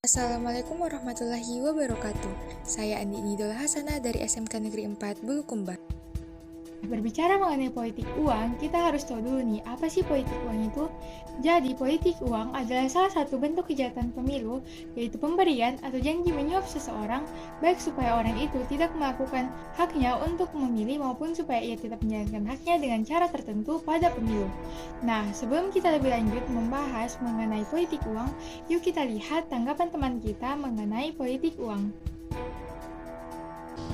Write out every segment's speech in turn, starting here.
Assalamualaikum warahmatullahi wabarakatuh. Saya Andi Nidola Hasanah dari SMK Negeri 4 Bulukumba. Berbicara mengenai politik uang, kita harus tahu dulu nih, apa sih politik uang itu? Jadi, politik uang adalah salah satu bentuk kejahatan pemilu, yaitu pemberian atau janji menyuap seseorang, baik supaya orang itu tidak melakukan haknya untuk memilih maupun supaya ia tetap menjalankan haknya dengan cara tertentu pada pemilu. Nah, sebelum kita lebih lanjut membahas mengenai politik uang, yuk kita lihat tanggapan teman kita mengenai politik uang.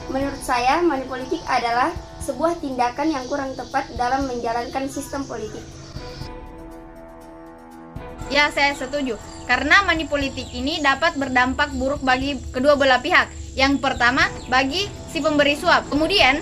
Menurut saya, money politik adalah sebuah tindakan yang kurang tepat dalam menjalankan sistem politik. Ya, saya setuju. Karena money politik ini dapat berdampak buruk bagi kedua belah pihak. Yang pertama, bagi si pemberi suap. Kemudian,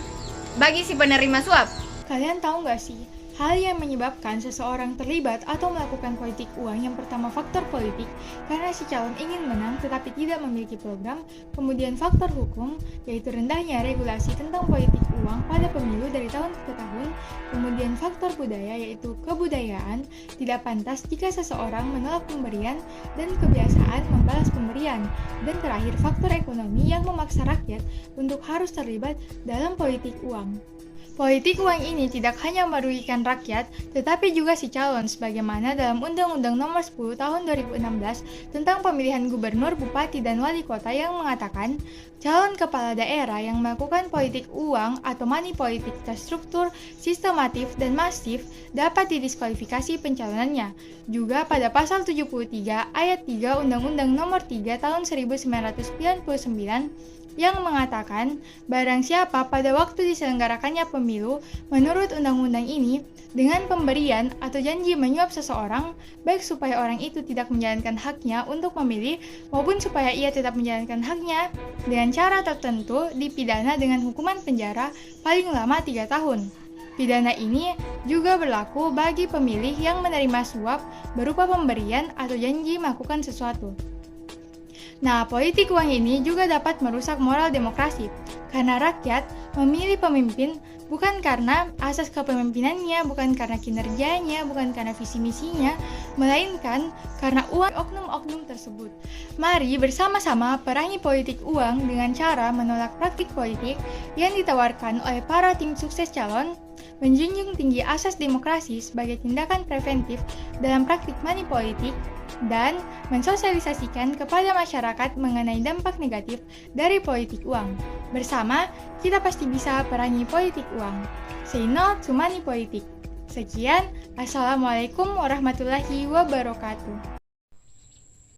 bagi si penerima suap. Kalian tahu nggak sih, hal yang menyebabkan seseorang terlibat atau melakukan politik uang yang pertama faktor politik, karena si calon ingin menang tetapi tidak memiliki program, kemudian faktor hukum, yaitu rendahnya regulasi tentang politik uang pada pemilu dari tahun ke tahun, kemudian faktor budaya, yaitu kebudayaan, tidak pantas jika seseorang menolak pemberian, dan kebiasaan membalas pemberian, dan terakhir faktor ekonomi yang memaksa rakyat untuk harus terlibat dalam politik uang. Politik uang ini tidak hanya merugikan rakyat, tetapi juga si calon sebagaimana dalam Undang-Undang Nomor 10 Tahun 2016 tentang pemilihan gubernur, bupati, dan wali kota yang mengatakan, calon kepala daerah yang melakukan politik uang atau money politik terstruktur, sistematif, dan masif dapat didiskualifikasi pencalonannya. Juga pada pasal 73 ayat 3 Undang-Undang Nomor 3 Tahun 1999 yang mengatakan barang siapa pada waktu diselenggarakannya pemilu menurut undang-undang ini dengan pemberian atau janji menyuap seseorang baik supaya orang itu tidak menjalankan haknya untuk memilih maupun supaya ia tetap menjalankan haknya dengan cara tertentu dipidana dengan hukuman penjara paling lama 3 tahun. Pidana ini juga berlaku bagi pemilih yang menerima suap berupa pemberian atau janji melakukan sesuatu. Nah, politik uang ini juga dapat merusak moral demokrasi, karena rakyat memilih pemimpin bukan karena asas kepemimpinannya, bukan karena kinerjanya, bukan karena visi misinya, melainkan karena uang oknum-oknum tersebut. Mari bersama-sama perangi politik uang dengan cara menolak praktik politik yang ditawarkan oleh para tim sukses calon, menjunjung tinggi asas demokrasi sebagai tindakan preventif dalam praktik money politik, dan mensosialisasikan kepada masyarakat mengenai dampak negatif dari politik uang. Bersama, kita pasti bisa perangi politik uang. Say no to money politik. Sekian, Assalamualaikum warahmatullahi wabarakatuh.